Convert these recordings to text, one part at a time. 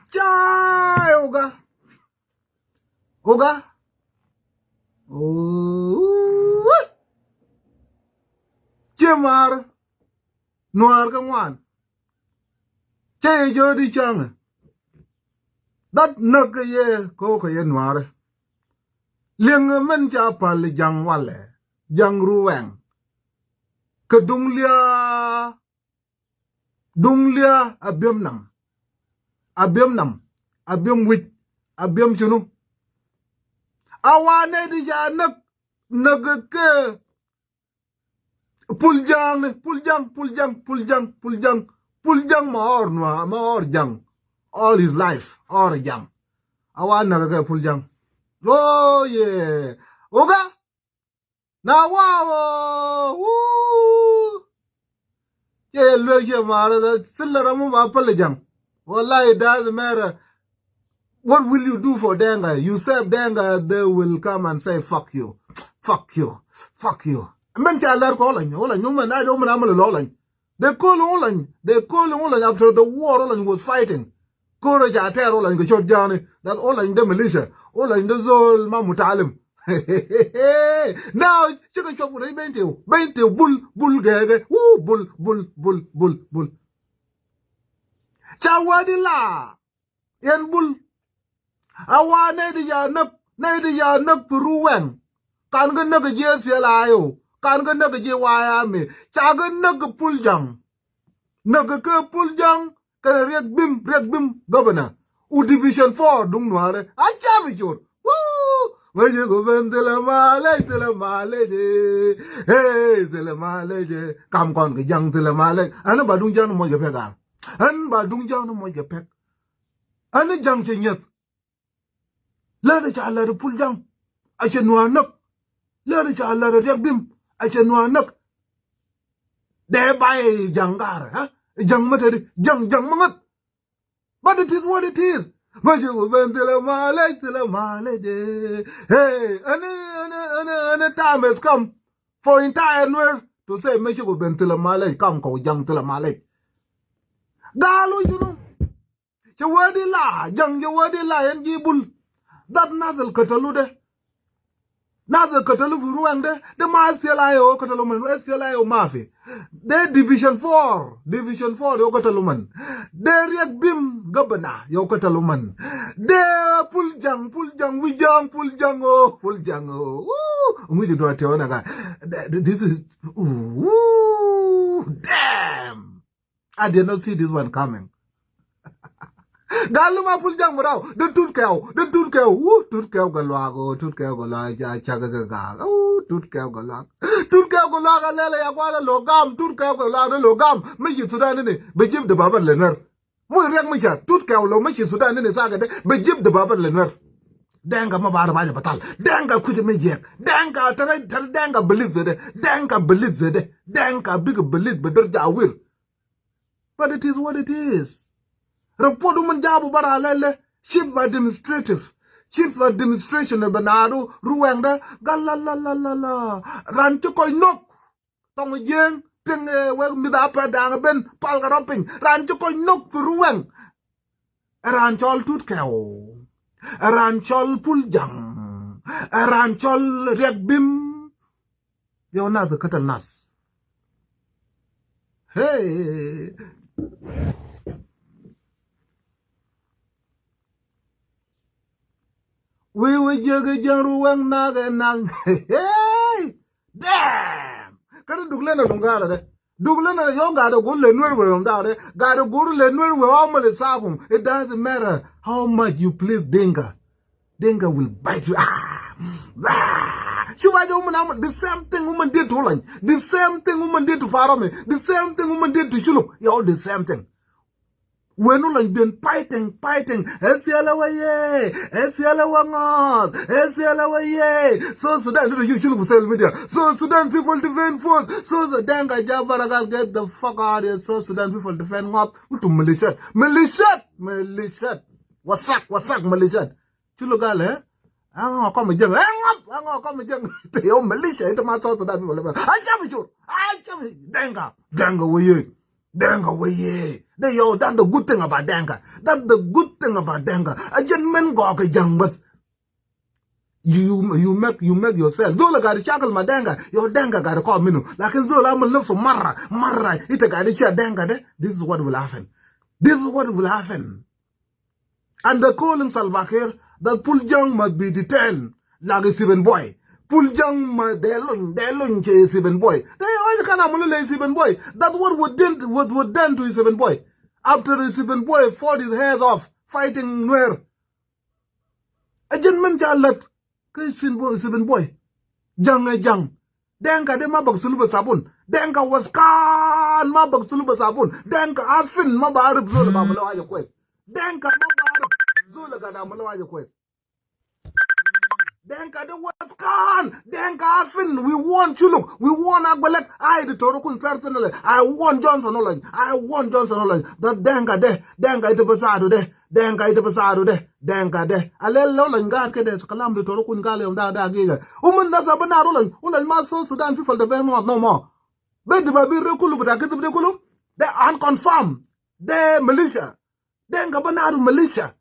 Chai Oga. Oh, Chimar Noir Kangwan. Chay Jody Chang. That nugga ye coca ye noir. Ling a men chapal jang wale. Jang ruang. Kedunglia abium nam. Abium wit. Abium chunu. Awane di ja nugga ke. Puljang maor jang. All his life, or jang. Awan nugga ke puljang. Oh yeah. Oga. Now wow. Woo. Yeah, look here, Mara. Sillaramu apalajang. Wallahi, it doesn't matter. What will you do for Denga? You serve Denga, they will come and say, fuck you. Fuck you. Fuck you. Men chalar calling. I don't. They call Olan after the war. Olan was fighting. Courage at Olan the short journey. That Olan the militia. Olan the Zol Mamutalim. Now, chicken shop with a bento, bull, gag, woo, bull. Chawadilla. Yan bull. Awa nedi ya nak puruwen. Kan ga nak je fialayo. Kan ga nak je wayame. Chaga nak puljang. Nak ke puljang. Kan riak bim governor. U division 4 dung nuare. Acha bijur. Woo! Waje go bendela male je. Hey, tela male je. Kam kon ke jang tela male. Ana badung jang mo je pek. An badung jang mo je pek. Ana jang chenyet. La da cha la da puljang. Acha nuanak. La da cha la da riak bim. Acha nuanak. De bay jangar, ha? Jang matadi, jang mangat. But it is what it is. Majo bendela male de. Hey, and time has come for entire world to say Majo bendela male, come ko jang tela male. Galo, you know. Chawadi la, jang jawadi la, and jibul. That Nazal Catalude. Nazal Catalu Ruande, the Mars Fialayo, Cataluman, West Fialayo Mafi. They Division 4, yo Cataluman. They Riak Bim Governor, yo Cataluman. They Puljang, we do it to guy. This is, ooh, damn. I did not see this one coming. Galuma puljang marao, the tutkeo galago, chagaga, oh, tutkeo galaga, lele yaguana logam, tutkeo logam, make you Sudan in it, bejib the Baba Leonard. More young Misha, tutkeo lo, make you Sudan in the saga, bejib the Baba Leonard. Danga mabara batal, danga kuja mejek, danga danga belizade, danga big belid, but I will. But it is what it is. Report woman jabu bara lele, chief administrative, chief administration Bernardo, Ruanda, galalala, rancho koi nok, tong jeng, ping well midapa dang ben, palgaropping, rancho koi nok for Ruang, a ranchol tutkeo, a ranchol puljang, a ranchol regbim, you're not the cattle nas. Hey. We will juggle Jaruang Nag. Hey! Damn! Can you do Lena Lungara? Duglena yoga to go Lenwer down there. Got to go to Lenwer with all the sabum. It doesn't matter how much you please Denga. Denga will bite you. The same thing woman did to Holland. The same thing woman did to Farame. The same thing woman did to Shuluk. You're all the same thing. When all been fighting, SPLA, SPLA, so Sudan, you should social media. So Sudan people defend force. So the Danga Jabaragal get the fuck out of here. So Sudan people defend what? To militia. What's up, militia? Chulugal, eh? I'm gonna come again. I'm gonna come again. Your militia, it's my South Sudan people. I jam you. Danga, way. They all that's the good thing about Danga. That's the good thing about Danga. A gentleman go okay, young, but you make yourself. Zola got to shackle my Danga. Your Danga got to call me. Like in Zola, I'm love for Marra. It's a guy that share Danga. This is what will happen. And the calling Salva Kiir that Puljang must be detained like a 7 boy. Puljang delung ke 7 boy. They all kind of mulay 7 boy. That's what would done to his 7 boy. After his 7 boy fought his hairs off fighting Nuer. A gentleman jalat ke 7 boy. Jang. Denka de mabag suluba sabun. Denka was kan mabag suluba sabun. Denka afin mabarib zola mamalo ayo kwes. Denka mabarib zola gada malo ayo kwes. Denka de was kan. Denka afin. We want Chuluk. We want Agbalek. I the Torokun personally. I want Johnson Olay. That Denka ite pasado de. Denka de. Alel Lolan God kede kalam de Torokun gale da giga. Da sabana Rolan ma so Sudan people the very no more. But the baby rekulu but akete de kulu. They unconfirmed. They militia. Denka banaru militia.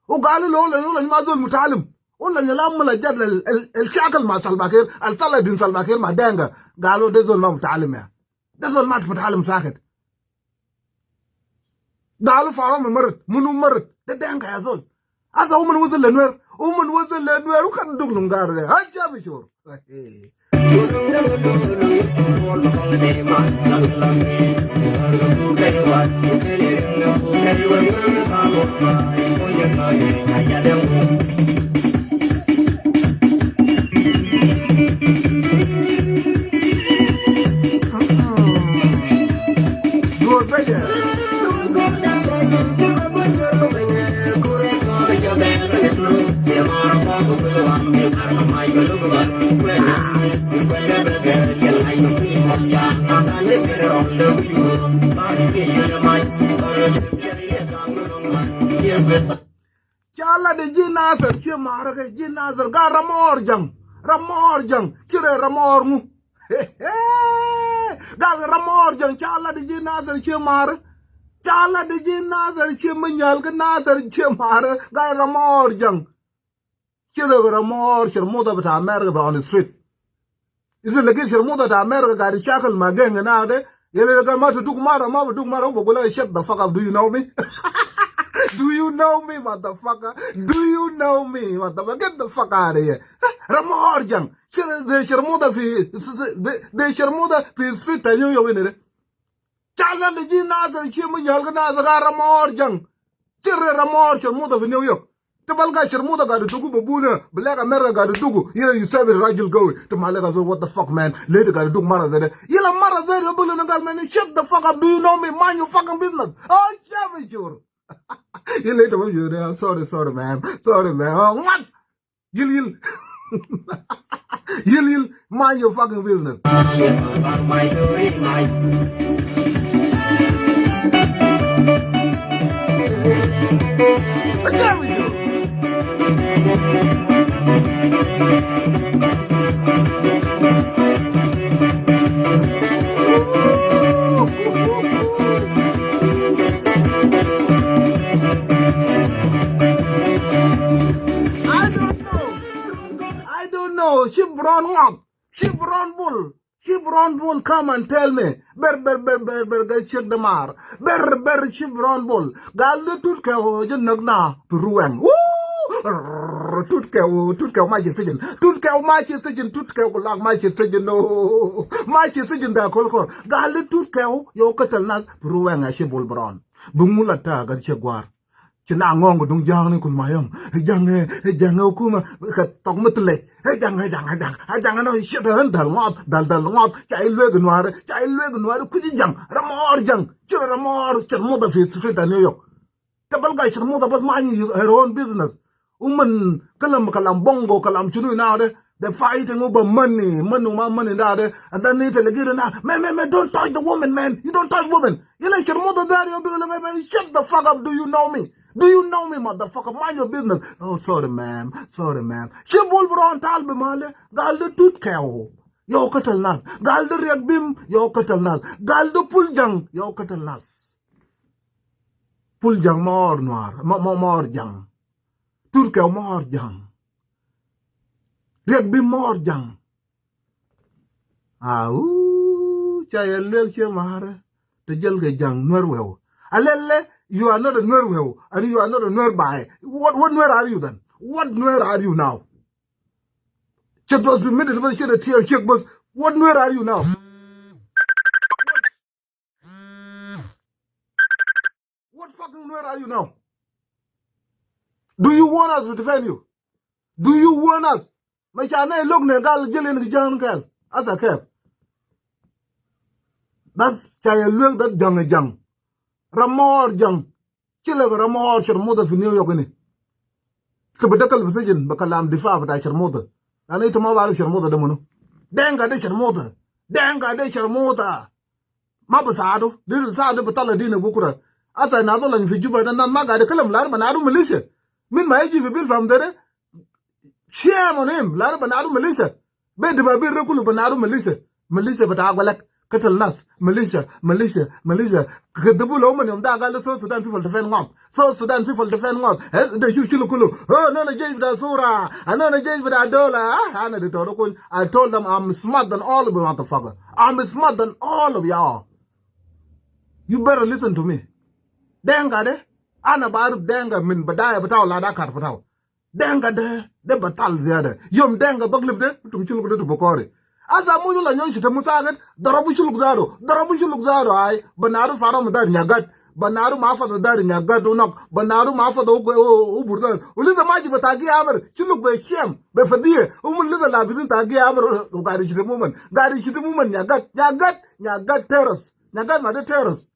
وقالوا له ما زول متعلم ولا نلام الجد الشاكل مع سلباكير الطلع دين سلباكير مع دانجا قالوا ده زول ما متعلم يا ده زول ما متعلم ساكت قالوا فارم مرت ده دانجا يا زول هذا هو من وصل لنوير وكان دوغلم قارو ده هجا بيشور Chala de jinazar che marake jinazar ga ramor jang chire ramor mu ga ramor jang chala de jinazar che mar chala de jinazar che manyal ga nazar che mar ga ramor jang chire ramor shirmuda bata America on the street is it like shirmuda ta America ga di shakal mageng na de yele ga ma duk mara bogola shut the fuck up. Do you know me? Do you know me, motherfucker? Get the fuck out of here. Ramorjan. De Shermuda fi street ta yo winere. Chala de jinazar chimu yalgana za Ramorjan. Chire Ramor Shermuda fi New York. Tabalga Shermuda ga dugu babuna, Black America ga dugu. You said it right, just go. To Malakal, so what the fuck, man? Later ga dugu mara zede. Yela mara zede bulun gal man. Shut the fuck up. Do you know me? Mind your fucking business. Oh, yeah, sure. You later when you're there. Sorry, man. Oh, what? Yil. Yil. Mind your fucking business. I don't know. Chevron bull, come and tell me. Ber, check the mar. Ber, Chevron bull. Gal de tutke ho, nagna, Peruan. Woo! Tutke, my decision. Tutke, lang, my decision. No, my decision, da kolkor. Gal de tutke ho, yo katal nas, Peruan, a shibul bron. Bumulata, gar chegwar. China ngong dung jang ni kun mayom jang kuma ka tong mutle jang no shit han dal ngot chai lwe ku jang ramor jang chura ramor chirmo da fit New York tabal ga chirmo da bas man her own business kalam bongo kalam chunu now they're fighting over money now and then need to get now man don't touch the woman, man. You don't touch women. You like chirmo da daddy man, shut the fuck up. Do you know me? Do you know me, motherfucker? Mind your business. Oh, sorry, ma'am. She will bron talbe male. Gal de tut keo. Yo katal nas. Gal de regbim. Yo katal nas. Gal de puljang. Yo katal nas. Puljang mor noir. Mor jang. Tut keo mor jang. Regbim mor jang. Chaya lek che mahare. Te jel ge jang noir wew. Alele. You are not a Nuer, and you are not a Nuer by. What Nuer are you then? What Nuer are you now? Check was permitted to share a tear check, but what Nuer are you now? What fucking Nuer are you now? Do you want us to defend you? Do you want us? My chana look negal jilin the jang gal. As a cap. That's chaya look that jang. Ramor jang. Chile ramor sharmuda fi New York ni. Kabadakal bisijin bakalam difa bata sharmuda. Ana ito mawali sharmuda da munu. Denga de sharmuda. Mabasado. Liru sado batala dina bukura. Asa na dola fi Juba na maga de kalam lar manaru militia. Min maiji fi bil from there. Shame on him. Lar manaru militia. Be de babir rekulu manaru militia. Militia bata agwalak. Katal nas, militia. Kadabu lo man yom da gal so Sudan people defend ngam. The shulukulu. Oh no na jay bida sura. No na jay bida dola. Ana de torokun. I told them I'm smart than all of you, motherfucker. I'm smart than all of y'all. You better listen to me. Denga de. Ana baru denga min badaya bataw la da kar bataw. Denga de batal ziyada. Yom denga baglib de tum chulukulu to bokore. Asa mu la nyon shita musagat darabu shuluk zaro ay banaru fara mudar nyagat banaru mafa dar nyagat unok banaru mafa do uburdar uliza maji batagi amar shuluk be shem be fadie liza la bizin tagi amar gari shita muman nyagat terrors nyagat ma de terrors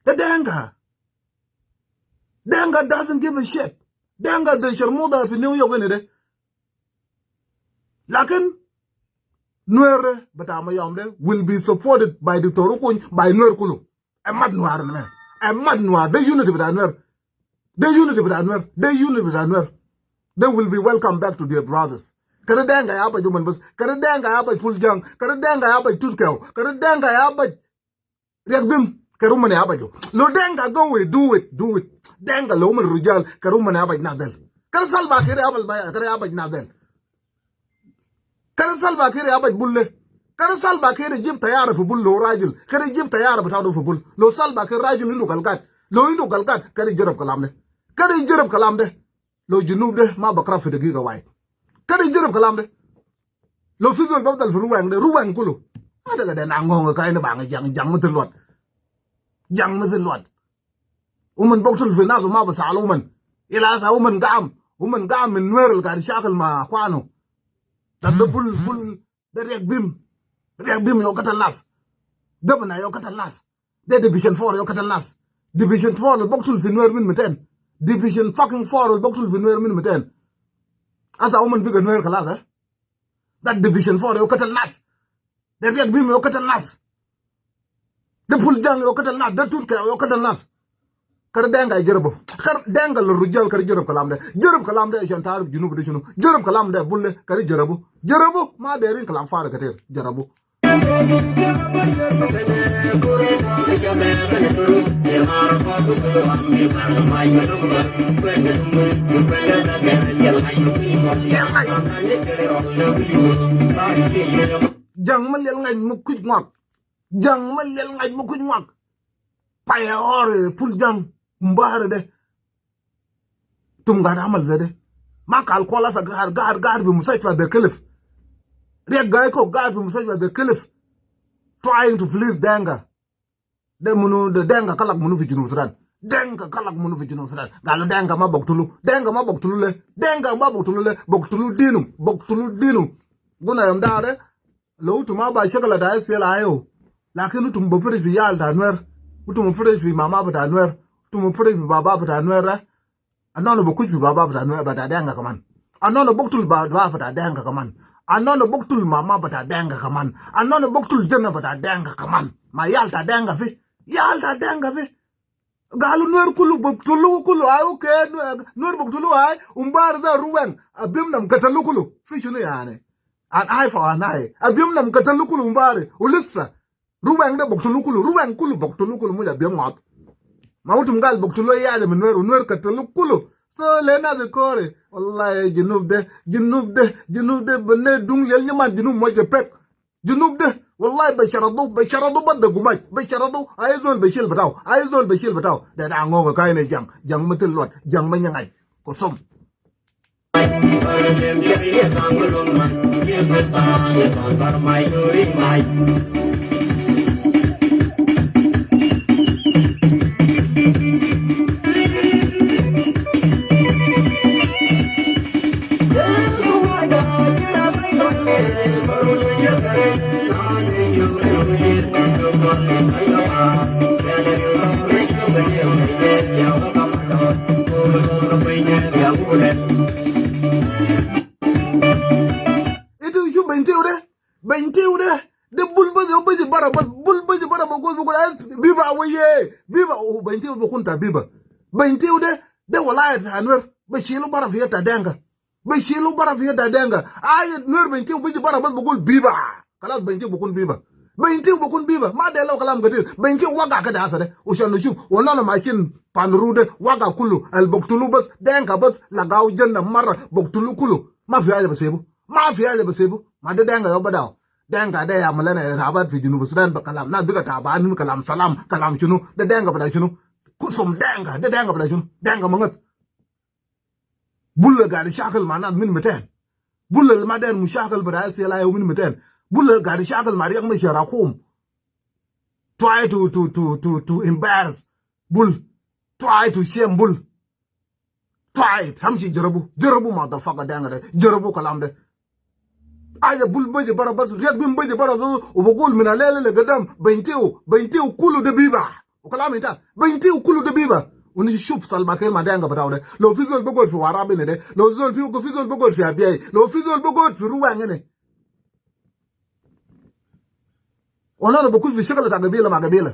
the denga doesn't give a shit. Denga de sharmuda fi New York ni de lakin Nuer Mayom will be supported by the Torokun, by Nuer Kulu. A mad Nuer. They unity with Nuer. They will be welcome back to their brothers. Karadanga yaba human bus, Karadanga yaba Puljang, Karadanga yaba Tutkeo, Karadanga yaba Regbim, Karumane abajo. Lo denga go away, do it. Denga loman rujal, Karumane abaj nadel. Karasalba kere abaj nadel. Kara salba kere abaj bulle. Kara salba kere jib tayara fi bull lo rajil. Kere jib tayara batado fi bull. Lo salba kere rajil inu galgat. Kere jirab kalam de. Lo junub de ma bakra fi dagiga wai. Kere jirab kalam de. Lo fizol babdal fi ruwang kulu. Ada ga de nangong ka ina bang jang mutilwat. Uman boktul fi nazo ma basalo uman. Ila sa uman gam min Nuer ka shakal ma kwano. The bull, the regbim yo katal nas. Governor yo katal nas. The division 4 yo katal nas. Division 4 the boktul fi Nuer min meten. Division fucking 4 the boktul fi Nuer min meten. Asa woman bigger Nuer kalas eh. That division 4 yo katal nas. The regbim yo katal nas. The puljang yo katal nas. The tutka yo katal nas. Kar denga jërëb kar denga la rujal kar jërëb kalam de jantar junub de sunu jërëb kalam de bulle kar jërëbu ma de rin kalam faara kater jërëbu jang ma lel ngañ mu kuj ngak paya ore pul jang mbahare de tum gada amal zede ma kal kola sa gar bi musajfa de kelif riek gay ko gar bi musajfa de kelif trying to please denga de denga kalak munu fi junub sudan denga kalak munu fi Junub Sudan galu denga ma boktulu le denga ma boktulu dinu guna yam dare lo tuma ba shagala da SPL ayo lakin utum bo fere fi yal da nwer utum fere fi mama ba da nwer utum fere fi baba ba da nwer anono bo kuju baba ba da nwer ba da denga kaman anono boktul ba da denga kaman anono boktul mama ba da denga kaman anono boktul jenna ba da denga kaman ma yal da denga fi galu nwer kulu kulu ay okay nwer boktulu ay umbar da ruwen abim nam katalu kulu fi shunu yani an ay fa anay abim nam katalu kulu umbare ulissa ruwen da boktulu kulu mu da bim mat mawtum gal boktulu ya da nwer katalu kulu so le na de kore wallahi junub de bane dung yel nyaman junub mo je pek junub de wallahi basharadu badda gumaj basharadu ayzol bashil bataw da ngo ka kay ne jang mutul lot jang ma ñangay ko som itu yu bentiu de de bulba bara go biba waye biba o bentiu bo kunta biba bentiu de wallahi tanwer bashilu bara fieta denga ay nur bentiu bara go biba kala bentiu bo kun biba ma de lo kalam gatil bentiu waga ka da asade o shanu shu wala machine panrude waga kulu al boktulu bas denga bas lagaw janna mara boktulu kulu ma fi aja basebu ma de denga yo badaw denga de ya malana rabat fi Junub Sudan ba kalam na duga ta ba nu kalam salam kalam chunu de denga bada chunu kusum denga bada chunu denga mangat bulla gadi shakal ma na min meten bulla ma den mushakal bada SPL yo min meten bulla gadi shakal ma riyak ma sharakum try to embarrass bull try to shame bull try hamshi jarabu motherfucker denga de jarabu kalam de aya bul baje bara bas riyak bim baje bara o bogol mina lele gadam bentiu kulu de biba o kalam ita bentiu kulu de biba uni shup salba ke ma denga bataw de lo fizol bogol fi warabe ne de lo zol fi ko fizol bogol fi abiy lo fizol bogol fi ruwange ne ona no bokul fi shakala ta gabila ma gabila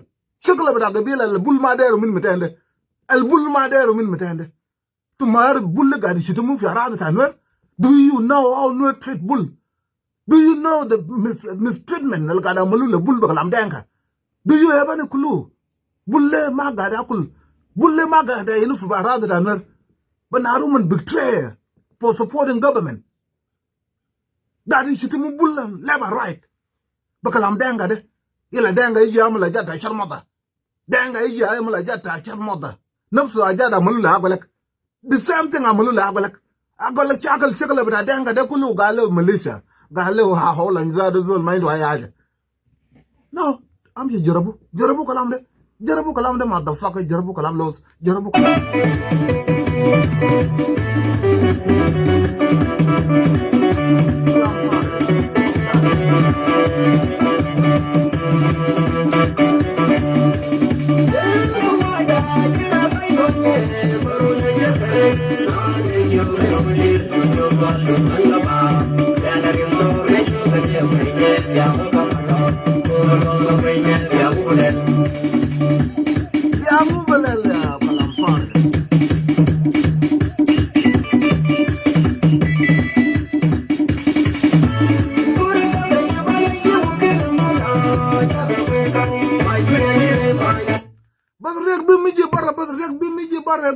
al bul ma deru min metende tumar bull gadi shitumu fi arabe tanwer do you know how no treat bull do you know the mistreatment al gada malula bull bakalam denka do you have any clue bulle ma gada kul bulle ma gada inu fi arabe tanwer banaru man betray for supporting government gadi shitumu bull labor right bakalam denga de ila denga yi amla jata sharmada denga yi amla jata sharmada nafsu ajada malula agalak the same thing amalula agalak chakal bada denga de kulu galo malaysia galo ha holan zado zol mai do ayaja no am je jarabu kalam de motherfucker jarabu kalam los jarabu kalam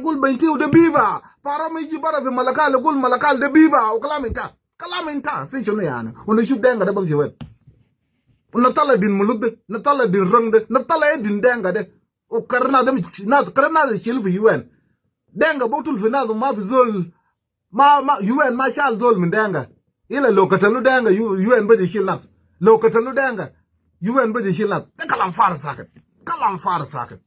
gul bentiu de biva para mi jibara fi malakal de biva o kalaminta fi chono yana on shub denga de bam jewet on tala din mulud na tala din rang de na tala din denga de o karna de chil fi UN denga botul fi na ma fi zol ma UN ma shal zol min denga ila lokatalu denga UN ba de shil nas lokatalu denga UN ba de shil nas kalam far saket